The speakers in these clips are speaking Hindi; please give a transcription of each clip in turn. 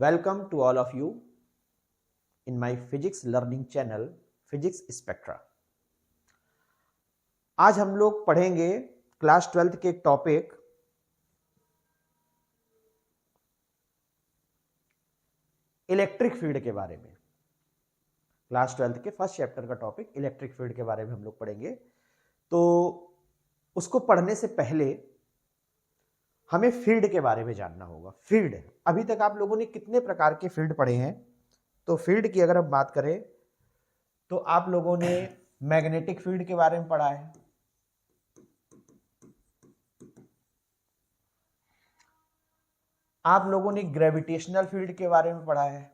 Welcome to all of you in my physics learning channel Physics Spectra। आज हम लोग पढ़ेंगे क्लास 12th के टॉपिक इलेक्ट्रिक फील्ड के बारे में। क्लास 12th के फर्स्ट चैप्टर का टॉपिक इलेक्ट्रिक फील्ड के बारे में हम लोग पढ़ेंगे। तो उसको पढ़ने से पहले हमें फील्ड के बारे में जानना होगा। फील्ड, अभी तक आप लोगों ने कितने प्रकार के फील्ड पढ़े हैं? तो फील्ड की अगर हम बात करें तो आप लोगों ने मैग्नेटिक फील्ड के बारे में पढ़ा है, आप लोगों ने ग्रेविटेशनल फील्ड के बारे में पढ़ा है,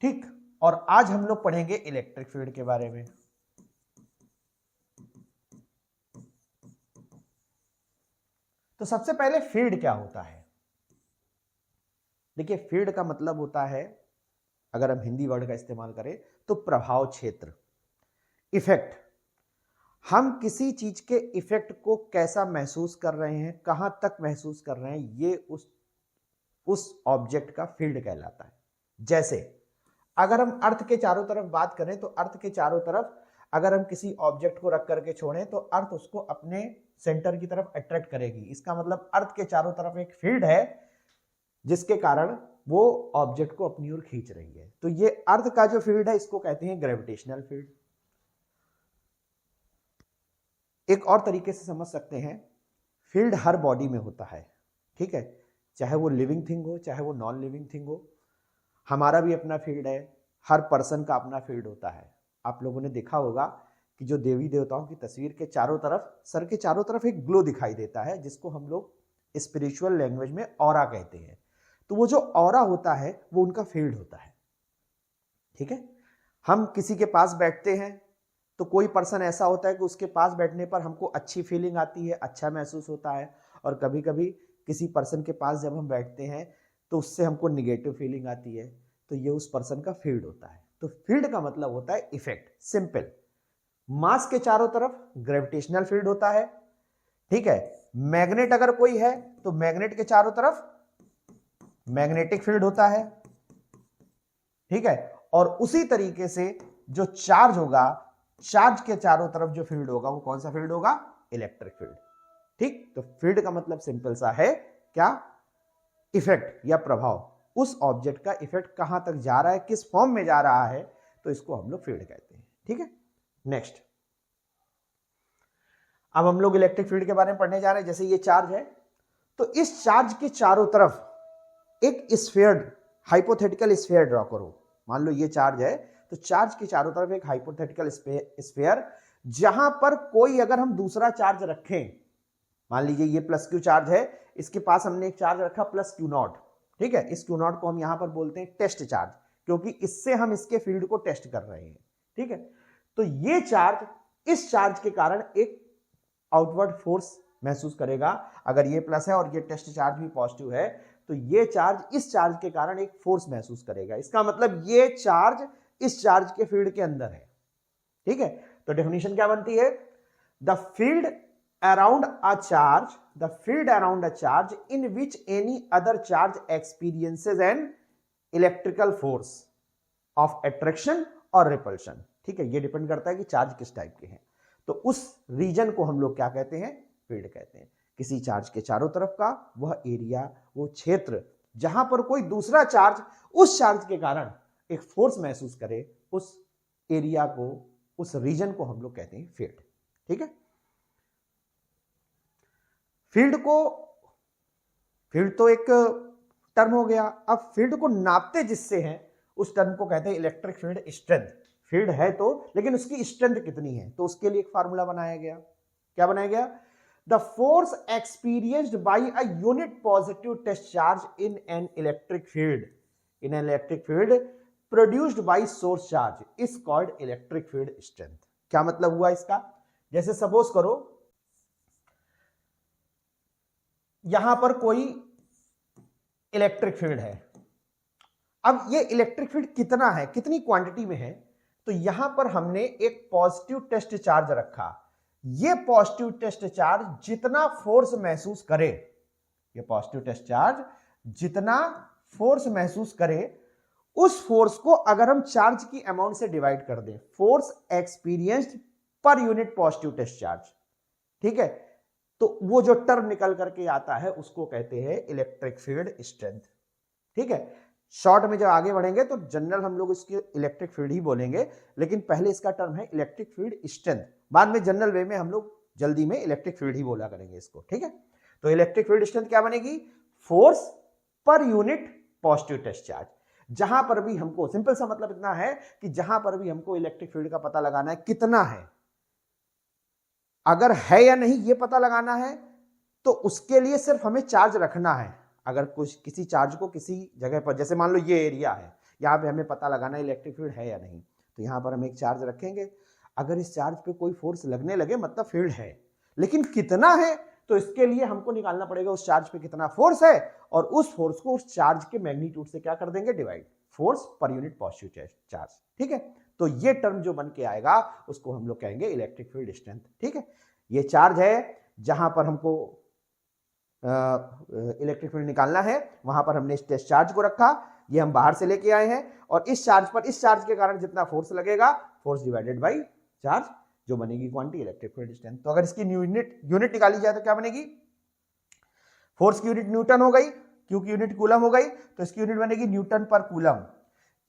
ठीक। और आज हम लोग पढ़ेंगे इलेक्ट्रिक फील्ड के बारे में। तो सबसे पहले फील्ड क्या होता है? देखिए, फील्ड का मतलब होता है, अगर हम हिंदी वर्ड का इस्तेमाल करें तो प्रभाव क्षेत्र, इफेक्ट। हम किसी चीज के इफेक्ट को कैसा महसूस कर रहे हैं, कहां तक महसूस कर रहे हैं, ये उस ऑब्जेक्ट का फील्ड कहलाता है। जैसे अगर हम अर्थ के चारों तरफ बात करें तो अर्थ के चारों तरफ अगर हम किसी ऑब्जेक्ट को रख करके छोड़ें तो अर्थ उसको अपने सेंटर की तरफ अट्रैक्ट करेगी। इसका मतलब अर्थ के चारों तरफ एक फील्ड है जिसके कारण वो ऑब्जेक्ट को अपनी ओर खींच रही है। तो ये अर्थ का जो फील्ड है इसको कहते हैं ग्रेविटेशनल फील्ड। एक और तरीके से समझ सकते हैं, फील्ड हर बॉडी में होता है, ठीक है, चाहे वो लिविंग थिंग हो चाहे वो नॉन लिविंग थिंग हो। हमारा भी अपना फील्ड है, हर पर्सन का अपना फील्ड होता है। आप लोगों ने देखा होगा कि जो देवी देवताओं की तस्वीर के चारों तरफ, सर के चारों तरफ एक ग्लो दिखाई देता है, जिसको हम लोग स्पिरिचुअल लैंग्वेज में ऑरा कहते हैं। तो वो जो ऑरा होता है वो उनका फील्ड होता है, ठीक है। हम किसी के पास बैठते हैं तो कोई पर्सन ऐसा होता है कि उसके पास बैठने पर हमको अच्छी फीलिंग आती है, अच्छा महसूस होता है। और कभी कभी किसी पर्सन के पास जब हम बैठते हैं तो उससे हमको निगेटिव फीलिंग आती है। तो ये उस पर्सन का फील्ड होता है। तो फील्ड का मतलब होता है इफेक्ट, सिंपल। मास के चारों तरफ ग्रेविटेशनल फील्ड होता है, ठीक है। मैग्नेट अगर कोई है तो मैग्नेट के चारों तरफ मैग्नेटिक फील्ड होता है, ठीक है। और उसी तरीके से जो चार्ज होगा, चार्ज के चारों तरफ जो फील्ड होगा वो कौन सा फील्ड होगा? इलेक्ट्रिक फील्ड, ठीक। तो फील्ड का मतलब सिंपल सा है, क्या? इफेक्ट या प्रभाव। उस ऑब्जेक्ट का इफेक्ट कहां तक जा रहा है, किस फॉर्म में जा रहा है, तो इसको हम लोग फील्ड कहते हैं, ठीक है। नेक्स्ट, अब हम लोग इलेक्ट्रिक फील्ड के बारे में पढ़ने जा रहे हैं। जैसे ये चार्ज है तो इस चार्ज के चारों तरफ एक स्फीयर, हाइपोथेटिकल स्फीयर ड्रॉ करो। मान लो ये चार्ज है तो चार्ज के चारों तरफ एक हाइपोथेटिकल स्फीयर, जहां पर कोई अगर हम दूसरा चार्ज रखें, मान लीजिए ये प्लस क्यू चार्ज है, इसके पास हमने एक चार्ज रखा प्लस क्यू नॉट, ठीक है। इस क्यू नॉट को हम यहां पर बोलते हैं टेस्ट चार्ज, क्योंकि इससे हम इसके फील्ड को टेस्ट कर रहे हैं, ठीक है। तो ये चार्ज, इस चार्ज के कारण एक आउटवर्ड फोर्स महसूस करेगा। अगर ये प्लस है और ये टेस्ट चार्ज भी पॉजिटिव है तो ये चार्ज इस चार्ज के कारण एक फोर्स महसूस करेगा। इसका मतलब ये चार्ज इस चार्ज के फील्ड के अंदर है, ठीक है। तो डेफिनेशन क्या बनती है? The field around a charge, the field around a charge in which any other charge experiences an electrical force of attraction or repulsion, ठीक है। ये डिपेंड करता है कि चार्ज किस टाइप के हैं। तो उस रीजन को हम लोग क्या कहते हैं? फील्ड कहते हैं। किसी चार्ज के चारों तरफ का वह एरिया, वो क्षेत्र जहां पर कोई दूसरा चार्ज उस चार्ज के कारण एक फोर्स महसूस करे, उस एरिया को, उस रीजन को हम लोग कहते हैं फील्ड, ठीक है। फील्ड तो एक टर्म हो गया। अब फील्ड को नापते जिससे हैं उस टर्म को कहते हैं इलेक्ट्रिक फील्ड स्ट्रेंथ। फील्ड है तो, लेकिन उसकी स्ट्रेंथ कितनी है, तो उसके लिए एक फार्मूला बनाया गया। क्या बनाया गया? The force experienced by a unit positive test charge in an electric field produced by source charge is called electric field strength. क्या मतलब हुआ इसका? जैसे सपोज करो यहां पर कोई इलेक्ट्रिक फील्ड है। अब ये इलेक्ट्रिक फील्ड कितना है, कितनी क्वांटिटी में है, तो यहां पर हमने एक पॉजिटिव टेस्ट चार्ज रखा ये पॉजिटिव टेस्ट चार्ज जितना फोर्स महसूस करे, ये पॉजिटिव टेस्ट चार्ज जितना फोर्स महसूस करे, उस फोर्स को अगर हम चार्ज की अमाउंट से डिवाइड कर दें, फोर्स एक्सपीरियंस्ड पर यूनिट पॉजिटिव टेस्ट चार्ज, ठीक है, तो वो जो टर्म निकल करके आता है उसको कहते हैं इलेक्ट्रिक फील्ड स्ट्रेंथ। ठीक है, शॉर्ट में जब आगे बढ़ेंगे तो जनरल हम लोग इसकी इलेक्ट्रिक फील्ड ही बोलेंगे, लेकिन पहले इसका टर्म है इलेक्ट्रिक फील्ड स्ट्रेंथ, बाद में जनरल वे में हम लोग जल्दी में इलेक्ट्रिक फील्ड ही बोला करेंगे इसको। ठीक है, तो इलेक्ट्रिक फील्ड स्ट्रेंथ क्या बनेगी? फोर्स पर यूनिट पॉजिटिव टेस्ट चार्ज। जहां पर भी हमको, सिंपल सा मतलब इतना है कि जहां पर भी हमको इलेक्ट्रिक फील्ड का पता लगाना है कितना है, अगर है या नहीं ये पता लगाना है, तो उसके लिए सिर्फ हमें चार्ज रखना है। अगर कुछ किसी चार्ज को किसी जगह पर, जैसे मान लो ये एरिया है, यहाँ पे हमें पता लगाना है इलेक्ट्रिक फील्ड है या नहीं, तो यहाँ पर हम एक चार्ज रखेंगे। अगर इस चार्ज पे कोई फोर्स लगने लगे मतलब फील्ड है, लेकिन कितना है, तो इसके लिए हमको निकालना पड़ेगा उस चार्ज पे कितना फोर्स है, और उस फोर्स को उस चार्ज के मैग्नीट्यूड से क्या कर देंगे? डिवाइड, फोर्स पर यूनिट पॉजिटिव चार्ज। ठीक है, तो ये टर्म जो बन के आएगा उसको हम लोग कहेंगे इलेक्ट्रिक फील्ड स्ट्रेंथ। ठीक है, ये चार्ज है जहां पर हमको इलेक्ट्रिक फील्ड निकालना है, वहां पर हमने इस टेस्ट चार्ज को रखा, ये हम बाहर से लेके आए हैं, और इस चार्ज पर, इस चार्ज के कारण जितना फोर्स लगेगा, फोर्स डिवाइडेड बाय चार्ज, जो बनेगी क्वांटिटी इलेक्ट्रिक फील्ड स्ट्रेंथ। तो अगर इसकी यूनिट निकाली जाए तो क्या बनेगी? फोर्स की यूनिट न्यूटन हो गई, क्यू की यूनिट कूलम हो गई, तो इसकी यूनिट बनेगी न्यूटन पर कूलम।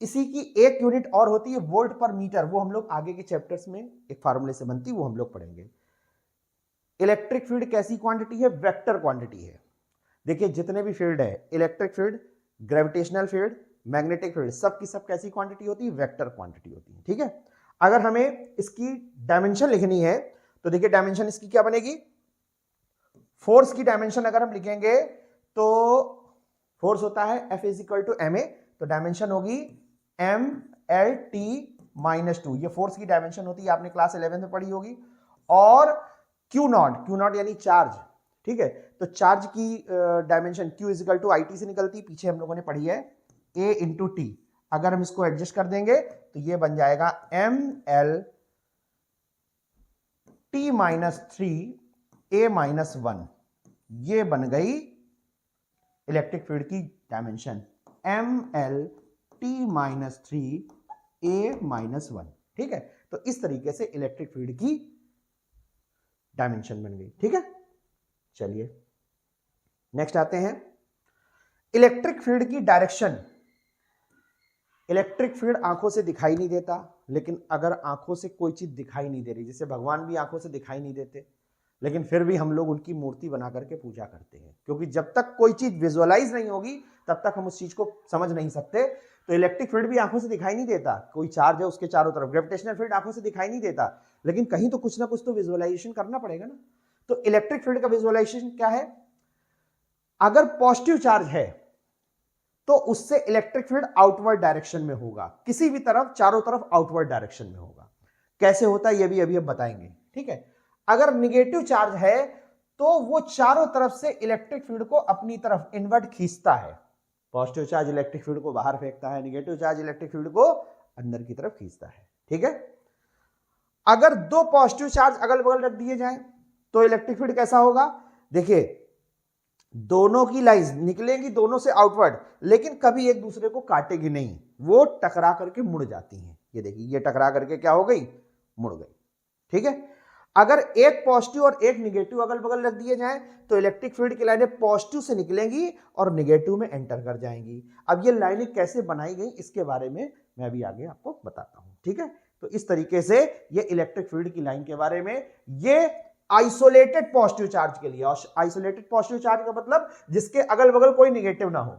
इसी की एक यूनिट और होती है वोल्ट पर मीटर, वो हम लोग आगे के चैप्टर्स में एक फार्मूले से बनती है, वो हम लोग पढ़ेंगे। इलेक्ट्रिक फील्ड कैसी क्वांटिटी है? वेक्टर क्वांटिटी है। देखिए जितने भी फील्ड है, electric field, gravitational field, magnetic field, सब की सब कैसी क्वांटिटी होती है? वेक्टर क्वांटिटी होती है। ठीक है, अगर हमें इसकी डायमेंशन लिखनी है तो देखिए डायमेंशन इसकी क्या बनेगी? फोर्स की डायमेंशन अगर हम लिखेंगे तो फोर्स होता है F = ma, तो डायमेंशन होगी mlt-2, ये फोर्स की डायमेंशन होती है, आपने क्लास 11 में पढ़ी होगी। और Q नॉट यानी चार्ज। ठीक है, तो चार्ज की डायमेंशन Q = IT से निकलती, पीछे हम लोगों ने पढ़ी है A × T। अगर हम इसको एडजस्ट कर देंगे तो ये बन जाएगा mlt-3a-1, ये बन गई इलेक्ट्रिक फील्ड की डायमेंशन mlt-3a-1। ठीक है, तो इस तरीके से इलेक्ट्रिक फील्ड की डायमेंशन बन गई। ठीक है, चलिए नेक्स्ट आते हैं इलेक्ट्रिक फील्ड की डायरेक्शन। इलेक्ट्रिक फील्ड आंखों से दिखाई नहीं देता, लेकिन अगर आंखों से कोई चीज दिखाई नहीं दे रही, जैसे भगवान भी आंखों से दिखाई नहीं देते, लेकिन फिर भी हम लोग उनकी मूर्ति बना करके पूजा करते हैं, क्योंकि जब तक कोई चीज विजुअलाइज नहीं होगी तब तक हम उस चीज को समझ नहीं सकते। तो इलेक्ट्रिक फील्ड भी आंखों से दिखाई नहीं देता, कोई चार्ज है उसके चारों तरफ, ग्रेविटेशनल फील्ड आंखों से दिखाई नहीं देता, लेकिन कहीं तो कुछ ना कुछ तो विजुअलाइजेशन करना पड़ेगा ना। तो इलेक्ट्रिक फील्ड का विजुअलाइजेशन क्या है? अगर पॉजिटिव चार्ज है तो उससे इलेक्ट्रिक फील्ड आउटवर्ड डायरेक्शन में होगा, किसी भी तरफ, चारों तरफ आउटवर्ड डायरेक्शन में होगा। कैसे होता है ये भी अभी हम बताएंगे। ठीक है, अगर निगेटिव चार्ज है तो वो चारों तरफ से इलेक्ट्रिक फील्ड को अपनी तरफ इनवर्ट खींचता है। पॉजिटिव चार्ज इलेक्ट्रिक फील्ड को बाहर फेंकता है, निगेटिव चार्ज इलेक्ट्रिक फील्ड को अंदर की तरफ खींचता है। ठीक है, अगर दो पॉजिटिव चार्ज अगल बगल रख दिए जाएं तो इलेक्ट्रिक फील्ड कैसा होगा? देखिए दोनों की लाइंस निकलेंगी दोनों से आउटवर्ड, लेकिन कभी एक दूसरे को काटेगी नहीं, वो टकरा करके मुड़ जाती हैं। ये देखिए, ये टकरा करके क्या हो गई? मुड़ गई। ठीक है, अगर एक पॉजिटिव और एक निगेटिव अगल बगल रख दिए जाएं तो इलेक्ट्रिक फील्ड की लाइनें पॉजिटिव से निकलेंगी और निगेटिव में एंटर कर जाएंगी। अब ये लाइनें कैसे बनाई गई इसके बारे में मैं अभी आगे आपको बताता हूं। ठीक है, तो इस तरीके से ये इलेक्ट्रिक फील्ड की लाइन के बारे में, ये आइसोलेटेड पॉजिटिव चार्ज के लिए, और आइसोलेटेड पॉजिटिव चार्ज का मतलब जिसके अगल बगल कोई निगेटिव ना हो।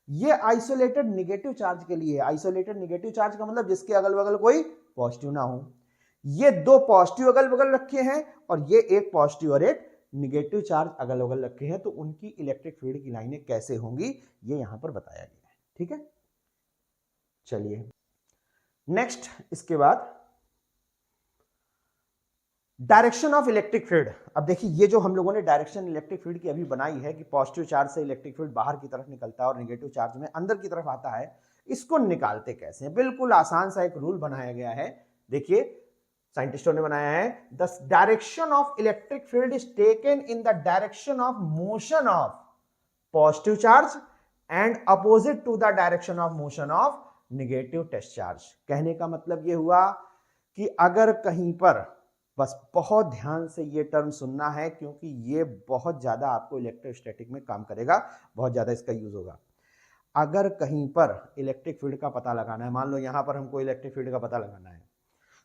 ये आइसोलेटेड निगेटिव चार्ज के लिए, आइसोलेटेड निगेटिव चार्ज का मतलब जिसके अगल बगल कोई पॉजिटिव ना हो। ये दो पॉजिटिव अगल बगल रखे हैं और ये एक पॉजिटिव और एक निगेटिव चार्ज अगल बगल रखे हैं, तो उनकी इलेक्ट्रिक फील्ड की लाइनें कैसे होंगी ये यहां पर बताया गया है। ठीक है, चलिए नेक्स्ट, इसके बाद डायरेक्शन ऑफ इलेक्ट्रिक फील्ड। अब देखिए ये जो हम लोगों ने डायरेक्शन इलेक्ट्रिक फील्ड की अभी बनाई है कि पॉजिटिव चार्ज से इलेक्ट्रिक फील्ड बाहर की तरफ निकलता है और निगेटिव चार्ज में अंदर की तरफ आता है, इसको निकालते कैसे हैं? बिल्कुल आसान सा एक रूल बनाया गया है। देखिए साइंटिस्टों ने बनाया है, the direction of electric field is taken in the direction of motion of positive charge and opposite to the direction of motion of negative test charge. कहने का मतलब यह हुआ कि अगर कहीं पर, बस बहुत ध्यान से ये टर्म सुनना है क्योंकि ये बहुत ज्यादा आपको इलेक्ट्रोस्टैटिक में काम करेगा, बहुत ज्यादा इसका यूज होगा। अगर कहीं पर इलेक्ट्रिक फील्ड का पता लगाना है, मान लो यहां पर हमको इलेक्ट्रिक फील्ड का पता लगाना है,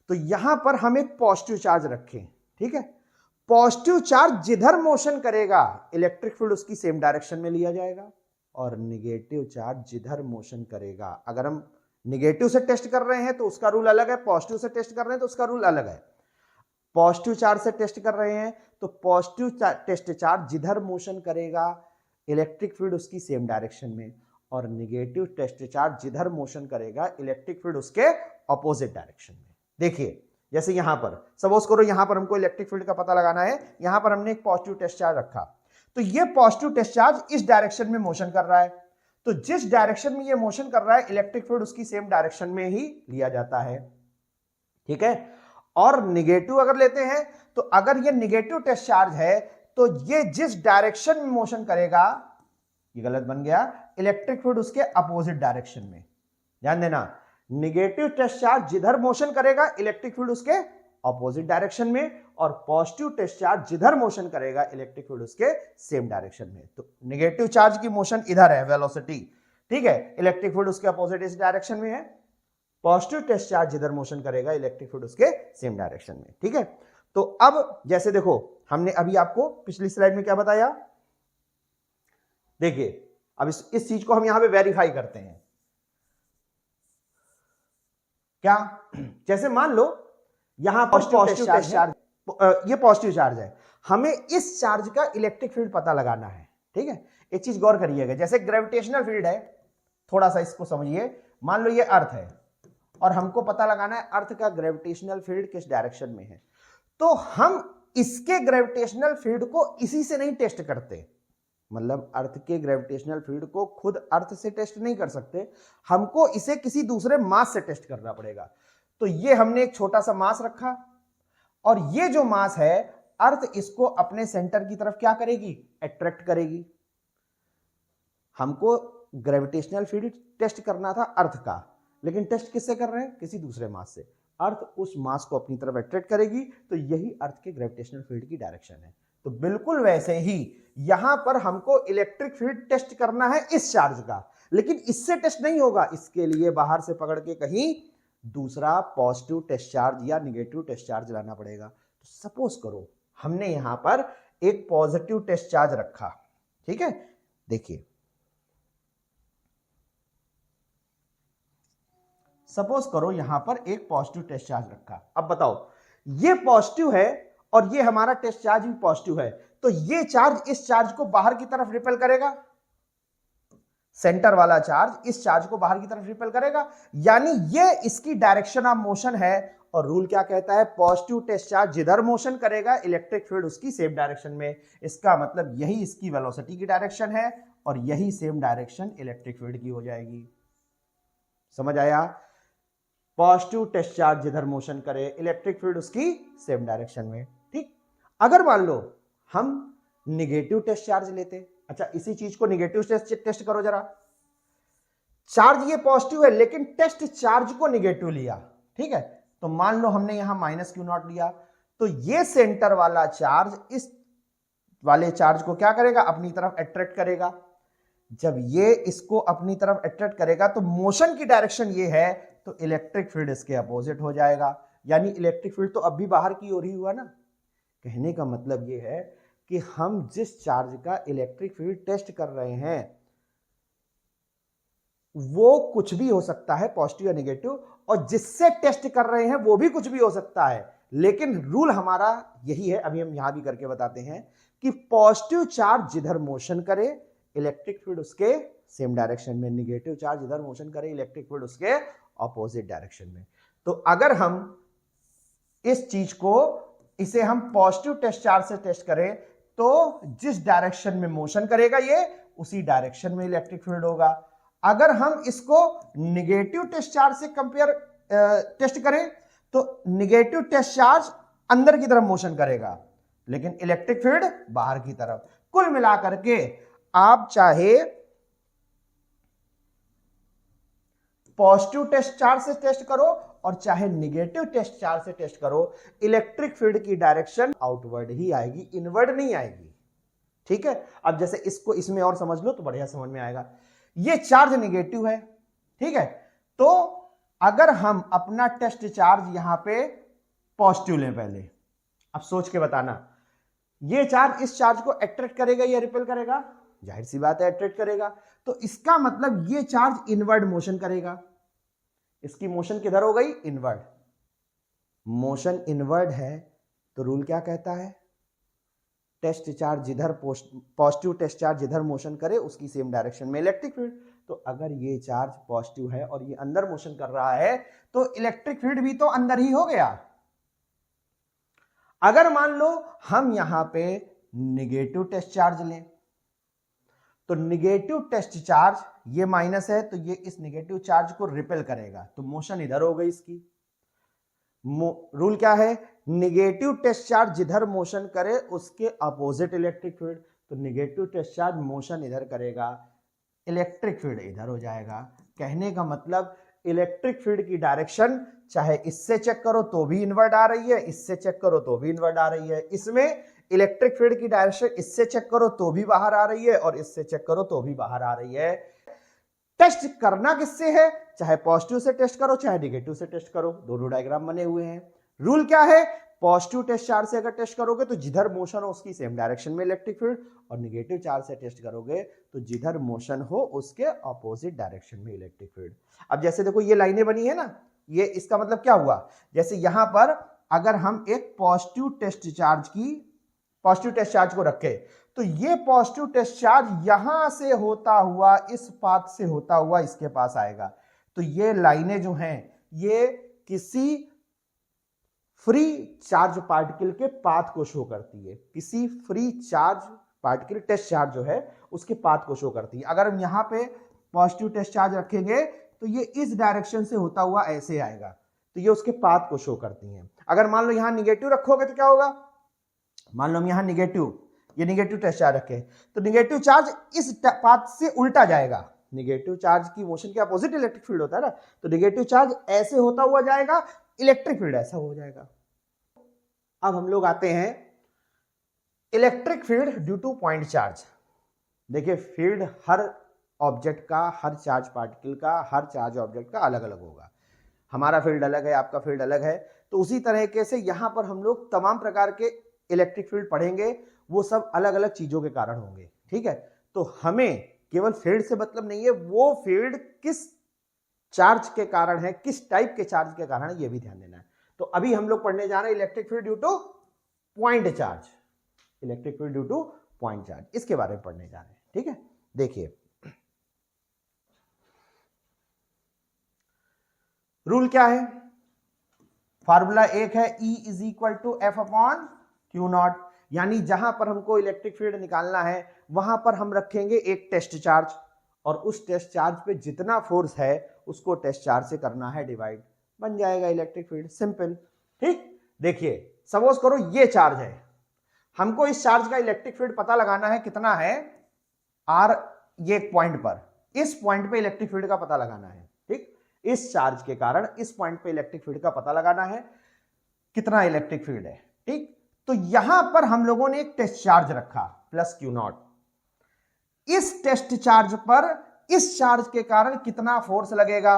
तो यहां पर हम एक पॉजिटिव चार्ज रखें, ठीक है। पॉजिटिव चार्ज जिधर मोशन करेगा इलेक्ट्रिक फील्ड उसकी सेम डायरेक्शन में लिया जाएगा, और निगेटिव चार्ज जिधर मोशन करेगा, अगर हम निगेटिव से टेस्ट कर रहे हैं तो उसका रूल अलग है, पॉजिटिव से टेस्ट कर रहे हैं तो उसका रूल अलग है। पॉजिटिव चार्ज से टेस्ट कर रहे हैं तो पॉजिटिव टेस्ट चार्ज जिधर मोशन करेगा इलेक्ट्रिक फील्ड उसकी सेम डायरेक्शन में, और निगेटिव टेस्ट चार्ज जिधर मोशन करेगा इलेक्ट्रिक फील्ड उसके ऑपोजिट डायरेक्शन में। देखिए जैसे यहां पर सपोज करो, यहां पर हमको इलेक्ट्रिक फील्ड का पता लगाना है, यहां पर हमने एक पॉजिटिव टेस्ट चार्ज रखा, तो ये पॉजिटिव टेस्ट चार्ज इस डायरेक्शन में मोशन कर रहा है, तो जिस डायरेक्शन में ये मोशन कर रहा है इलेक्ट्रिक फील्ड उसकी सेम डायरेक्शन में ही लिया जाता है, ठीक है। और निगेटिव अगर लेते हैं तो अगर ये निगेटिव टेस्ट चार्ज है तो ये जिस डायरेक्शन में मोशन करेगा, ये गलत बन गया, इलेक्ट्रिक फील्ड उसके अपोजिट डायरेक्शन में। ध्यान देना, निगेटिव टेस्ट चार्ज जिधर मोशन करेगा इलेक्ट्रिक फील्ड उसके ऑपोजिट डायरेक्शन में, और पॉजिटिव टेस्ट चार्ज जिधर मोशन करेगा इलेक्ट्रिक फील्ड उसके सेम डायरेक्शन में। तो निगेटिव चार्ज की मोशन इधर है, वेलोसिटी, ठीक है, इलेक्ट्रिक फील्ड उसके अपोजिट इस डायरेक्शन में है। पॉजिटिव टेस्ट चार्ज जिधर मोशन करेगा इलेक्ट्रिक फील्ड उसके सेम डायरेक्शन में, ठीक है। तो अब जैसे देखो, हमने अभी आपको पिछली स्लाइड में क्या बताया, देखिए अब इस चीज को हम यहां पे वेरीफाई करते हैं। क्या, जैसे मान लो यहां पॉजिटिव टेस्ट चार्ज, ये पॉजिटिव चार्ज है, हमें इस चार्ज का इलेक्ट्रिक फील्ड पता लगाना है, ठीक है। एक चीज गौर करिएगा, जैसे ग्रेविटेशनल फील्ड है, थोड़ा सा इसको समझिए। मान लो ये अर्थ है और हमको पता लगाना है अर्थ का ग्रेविटेशनल फील्ड किस डायरेक्शन में है, तो हम इसके ग्रेविटेशनल फील्ड को इसी से नहीं टेस्ट करते, मतलब अर्थ के ग्रेविटेशनल फील्ड को खुद अर्थ से टेस्ट नहीं कर सकते, हमको इसे किसी दूसरे मास से टेस्ट करना पड़ेगा। तो ये हमने एक छोटा सा मास रखा, और ये जो मास है अर्थ इसको अपने सेंटर की तरफ क्या करेगी, अट्रैक्ट करेगी। हमको ग्रेविटेशनल फील्ड टेस्ट करना था अर्थ का, लेकिन टेस्ट किससे कर रहे हैं, किसी दूसरे मास से। अर्थ उस मास को अपनी तरफ अट्रैक्ट करेगी, तो यही अर्थ के ग्रेविटेशनल फील्ड की डायरेक्शन है। तो बिल्कुल वैसे ही यहां पर हमको इलेक्ट्रिक फील्ड टेस्ट करना है इस चार्ज का, लेकिन इससे टेस्ट नहीं होगा, इसके लिए बाहर से पकड़ के कहीं दूसरा पॉजिटिव टेस्ट चार्ज या निगेटिव टेस्ट चार्ज लाना पड़ेगा। तो सपोज करो हमने यहां पर एक पॉजिटिव टेस्ट चार्ज रखा, ठीक है। देखिए सपोज करो यहां पर एक पॉजिटिव टेस्ट चार्ज रखा, अब बताओ ये पॉजिटिव है और ये हमारा टेस्ट चार्ज भी पॉजिटिव है, तो ये चार्ज इस चार्ज को बाहर की तरफ रिपेल करेगा, सेंटर वाला चार्ज इस चार्ज को बाहर की तरफ रिपेल करेगा, यानी ये इसकी डायरेक्शन ऑफ मोशन है। और रूल क्या कहता है, पॉजिटिव टेस्ट चार्ज जिधर मोशन करेगा इलेक्ट्रिक फील्ड उसकी सेम डायरेक्शन में। इसका मतलब यही इसकी वेलोसिटी की डायरेक्शन है और यही सेम डायरेक्शन इलेक्ट्रिक फील्ड की हो जाएगी। समझ आया, पॉजिटिव टेस्ट चार्ज जिधर मोशन करे इलेक्ट्रिक फील्ड उसकी सेम डायरेक्शन में, ठीक। अगर मान लो हम निगेटिव टेस्ट चार्ज लेते, अच्छा इसी चीज को निगेटिव टेस्ट करो जरा, चार्ज ये पॉजिटिव है लेकिन टेस्ट चार्ज को निगेटिव लिया, ठीक है। तो मान लो हमने यहां -Q0 लिया, तो ये सेंटर वाला चार्ज इस वाले चार्ज को क्या करेगा, अपनी तरफ अट्रैक्ट करेगा। जब ये इसको अपनी तरफ अट्रैक्ट करेगा तो मोशन की डायरेक्शन ये है, तो इलेक्ट्रिक फील्ड इसके अपोजिट हो जाएगा, यानी इलेक्ट्रिक फील्ड तो अब भी बाहर की ओर ही हुआ ना। कहने का मतलब ये है कि हम जिस चार्ज का इलेक्ट्रिक फील्ड टेस्ट कर रहे हैं वो कुछ भी हो सकता है, पॉजिटिव या नेगेटिव, और जिससे टेस्ट कर रहे हैं वो भी कुछ भी हो सकता है, लेकिन रूल हमारा यही है, अभी हम यहां भी करके बताते हैं कि पॉजिटिव चार्ज जिधर मोशन करे इलेक्ट्रिक फील्ड उसके सेम डायरेक्शन में, निगेटिव चार्ज जिधर मोशन करे इलेक्ट्रिक फील्ड उसके ऑपोजिट डायरेक्शन में। तो अगर हम इस चीज को, इसे हम पॉजिटिव टेस्ट चार्ज से टेस्ट करें तो जिस डायरेक्शन में मोशन करेगा ये उसी डायरेक्शन में इलेक्ट्रिक फील्ड होगा। अगर हम इसको निगेटिव टेस्ट चार्ज से कंपेयर टेस्ट करें तो निगेटिव टेस्ट चार्ज अंदर की तरफ मोशन करेगा, लेकिन इलेक्ट्रिक फील्ड बाहर की तरफ। कुल मिलाकर के आप चाहे पॉजिटिव टेस्ट चार्ज से टेस्ट करो और चाहे निगेटिव टेस्ट चार्ज से टेस्ट करो, इलेक्ट्रिक फील्ड की डायरेक्शन आउटवर्ड ही आएगी, इनवर्ड नहीं आएगी। ठीक है, अब जैसे इसको इसमें और समझ लो तो बढ़िया समझ में आएगा। ये चार्ज निगेटिव है, ठीक है, तो अगर हम अपना टेस्ट चार्ज यहां पे पॉजिटिव लें पहले, अब सोच के बताना, ये चार्ज इस चार्ज को अट्रैक्ट करेगा या रिपेल करेगा? जाहिर सी बात है अट्रैक्ट करेगा। तो इसका मतलब ये चार्ज इनवर्ड मोशन करेगा। इसकी मोशन किधर हो गई? इनवर्ड। मोशन इनवर्ड है तो रूल क्या कहता है? टेस्ट चार्ज जिधर पॉजिटिव टेस्ट चार्ज जिधर मोशन करे उसकी सेम डायरेक्शन में इलेक्ट्रिक फील्ड। तो अगर ये चार्ज पॉजिटिव है और ये अंदर मोशन कर रहा है तो इलेक्ट्रिक फील्ड भी तो अंदर ही हो गया। अगर मान लो हम यहां पे निगेटिव टेस्ट चार्ज लें, तो निगेटिव टेस्ट चार्ज ये माइनस है तो ये इस निगेटिव चार्ज को रिपेल करेगा, तो मोशन इधर हो गई इसकी। रूल क्या है? निगेटिव टेस्ट चार्ज जिधर मोशन करे उसके अपोजिट इलेक्ट्रिक फील्ड। तो निगेटिव टेस्ट चार्ज मोशन इधर करेगा, इलेक्ट्रिक फील्ड इधर हो जाएगा। कहने का मतलब इलेक्ट्रिक फील्ड की डायरेक्शन चाहे इससे चेक करो तो भी इनवर्ड आ रही है, इससे चेक करो तो भी इनवर्ड आ रही है। इसमें इलेक्ट्रिक फील्ड की डायरेक्शन इससे चेक करो तो भी बाहर आ रही है और इससे चेक करो तो भी बाहर आ रही है। टेस्ट करना किससे है? चाहे पॉजिटिव से टेस्ट करो चाहे निगेटिव से टेस्ट करो, दोनों डायग्राम बने हुए हैं। रूल क्या है? पॉजिटिव टेस्ट चार्ज से अगर टेस्ट करोगे तो जिधर मोशन हो उसकी सेम डायरेक्शन में इलेक्ट्रिक फील्ड, और निगेटिव चार्ज से टेस्ट करोगे तो जिधर मोशन हो उसके ऑपोजिट डायरेक्शन में इलेक्ट्रिक फील्ड। अब जैसे देखो ये लाइनें बनी है ना, ये इसका मतलब क्या हुआ? जैसे यहां पर अगर हम एक पॉजिटिव टेस्ट चार्ज को रखे तो ये पॉजिटिव टेस्ट चार्ज यहां से होता हुआ इस पाथ से होता हुआ इसके पास आएगा। तो ये लाइनें जो हैं ये किसी फ्री चार्ज पार्टिकल के पाथ को शो करती है, किसी free charge particle test charge जो है उसके पाथ को शो करती है। अगर हम यहां पे पॉजिटिव टेस्ट चार्ज रखेंगे तो ये इस डायरेक्शन से होता हुआ ऐसे आएगा, तो ये उसके पाथ को शो करती हैं। अगर मान लो यहां निगेटिव रखोगे तो क्या होगा? मान लो हम यहां ये निगेटिव टेस्ट चार्ज रखे तो निगेटिव चार्ज इस पाथ से उल्टा जाएगा। निगेटिव चार्ज की मोशन के अपोजिट इलेक्ट्रिक फील्ड होता है ना, तो निगेटिव चार्ज ऐसे होता हुआ जाएगा, इलेक्ट्रिक फील्ड ऐसा हो जाएगा। अब हम लोग आते हैं electric field due two point charge. देखिए फील्ड हर ऑब्जेक्ट का, हर चार्ज पार्टिकल का, हर चार्ज ऑब्जेक्ट का अलग अलग होगा। हमारा फील्ड अलग है, आपका फील्ड अलग है, तो उसी तरीके से यहां पर हम लोग तमाम प्रकार के इलेक्ट्रिक फील्ड पढ़ेंगे, वो सब अलग अलग चीजों के कारण होंगे। ठीक है, तो हमें केवल फील्ड से मतलब नहीं है, वो फील्ड किस चार्ज के कारण है, किस टाइप के चार्ज के कारण है, ये भी ध्यान देना है। तो अभी हम लोग पढ़ने जा रहे हैं electric field due two point charge. Electric field due two point charge, इसके बारे में पढ़ने जा रहे हैं। ठीक है, देखिए रूल क्या है? फार्मूला एक है E is equal to F upon Q naught, यानी जहां पर हमको इलेक्ट्रिक फील्ड निकालना है वहां पर हम रखेंगे एक टेस्ट चार्ज, और उस टेस्ट चार्ज पे जितना फोर्स है उसको टेस्ट चार्ज से करना है डिवाइड, बन जाएगा इलेक्ट्रिक फील्ड, सिंपल। ठीक, देखिए सपोज करो ये चार्ज है, हमको इस चार्ज का इलेक्ट्रिक फील्ड पता लगाना है, कितना है R, ये एक पॉइंट पर, इस पॉइंट पे इलेक्ट्रिक फील्ड का पता लगाना है। ठीक, इस चार्ज के कारण इस पॉइंट पे इलेक्ट्रिक फील्ड का पता लगाना है, कितना इलेक्ट्रिक फील्ड है। ठीक, तो यहां पर हम लोगों ने एक टेस्ट चार्ज रखा प्लस क्यू नॉट। इस टेस्ट चार्ज पर इस चार्ज के कारण कितना फोर्स लगेगा?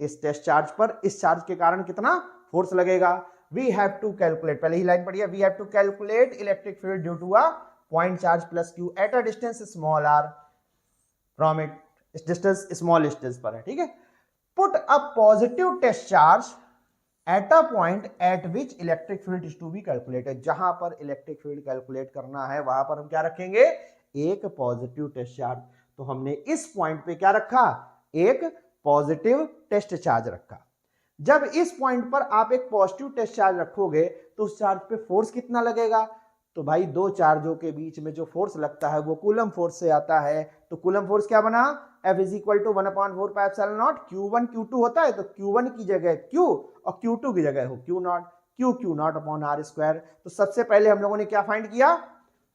इस टेस्ट चार्ज पर इस चार्ज के कारण कितना फोर्स लगेगा? वी हैव टू कैलकुलेट, पहले ही लाइन पढ़िए, we have to calculate electric field due to a point charge plus Q at a distance small r from it, इस डिस्टेंस स्मॉल डिस्टेंस पर है। ठीक है, put a positive test charge at a point at which electric field is to be calculated. जहां पर इलेक्ट्रिक फील्ड कैलकुलेट करना है वहां पर हम क्या रखेंगे? एक पॉजिटिव टेस्ट चार्ज। तो हमने इस पॉइंट पे क्या रखा? एक पॉजिटिव टेस्ट चार्ज रखा। जब इस पॉइंट पर आप एक पॉजिटिव टेस्ट चार्ज रखोगे तो उस चार्ज पे फोर्स कितना लगेगा? तो भाई दो चार्जों के बीच में जो फोर्स लगता है वो कूलम फोर्स से आता है, तो तो कूलम फोर्स क्या बना, F is equal to 1/4 pi epsilon naught, Q1 Q2 होता है तो Q1 की जगह Q और Q2 की जगह हो Q not, Q not upon R square. तो सबसे पहले हम लोगों ने क्या फाइंड किया,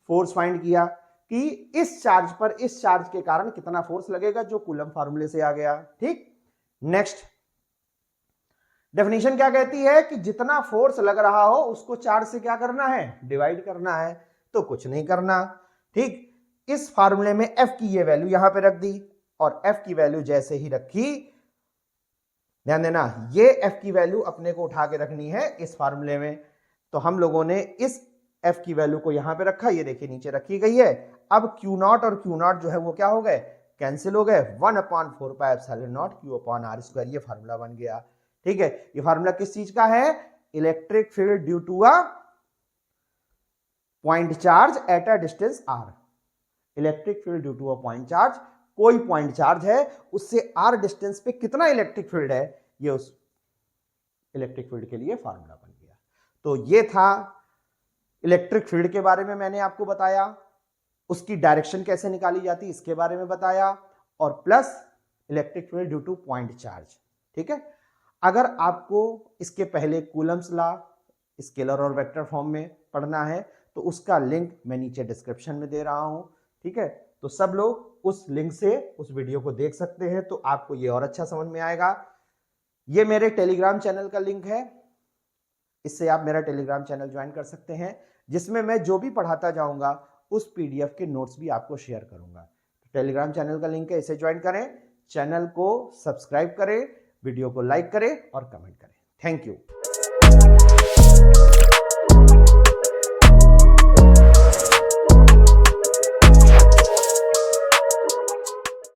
फोर्स फाइंड किया कि इस चार्ज पर इस चार्ज के कारण कितना फोर्स लगेगा, जो कूलम फार्मूले से आ गया। ठीक, नेक्स्ट डेफिनेशन क्या कहती है कि जितना फोर्स लग रहा हो उसको चार्ज से क्या करना है, डिवाइड करना है, तो कुछ नहीं करना। ठीक, इस फार्मूले में F की ये वैल्यू यहां पे रख दी और F की वैल्यू जैसे ही रखी, ध्यान देना ये F की वैल्यू अपने को उठा के रखनी है इस फार्मूले में, तो हम लोगों ने इस F की वैल्यू को यहां पे रखा, ये देखिए नीचे रखी गई है। अब Q नॉट और Q नॉट जो है वो क्या हो गए, कैंसिल हो गए, 1/4 pi epsilon not Q upon R square, ये फार्मूला बन गया। ठीक है, ये फार्मूला किस चीज का है, electric field due to a point charge at a distance r। Electric field due to a point charge, कोई पॉइंट चार्ज है उससे r डिस्टेंस पे कितना इलेक्ट्रिक फील्ड है, ये उस इलेक्ट्रिक फील्ड के लिए फार्मूला बन गया। तो ये था इलेक्ट्रिक फील्ड के बारे में मैंने आपको बताया, उसकी डायरेक्शन कैसे निकाली जाती इसके बारे में बताया, और plus electric field due two point charge. ठीक है, अगर आपको इसके पहले कूलम्स लॉ स्केलर और वेक्टर फॉर्म में पढ़ना है तो उसका लिंक मैं नीचे डिस्क्रिप्शन में दे रहा हूं। ठीक है, तो सब लोग उस लिंक से उस वीडियो को देख सकते हैं, तो आपको ये और अच्छा समझ में आएगा। ये मेरे टेलीग्राम चैनल का लिंक है, इससे आप मेरा टेलीग्राम चैनल ज्वाइन कर सकते हैं, जिसमें मैं जो भी पढ़ाता जाऊंगा उस पीडीएफ के नोट्स भी आपको शेयर करूंगा। तो टेलीग्राम चैनल का लिंक है, इसे ज्वाइन करें, चैनल को सब्सक्राइब करें, वीडियो को लाइक करें और कमेंट करें। Thank you.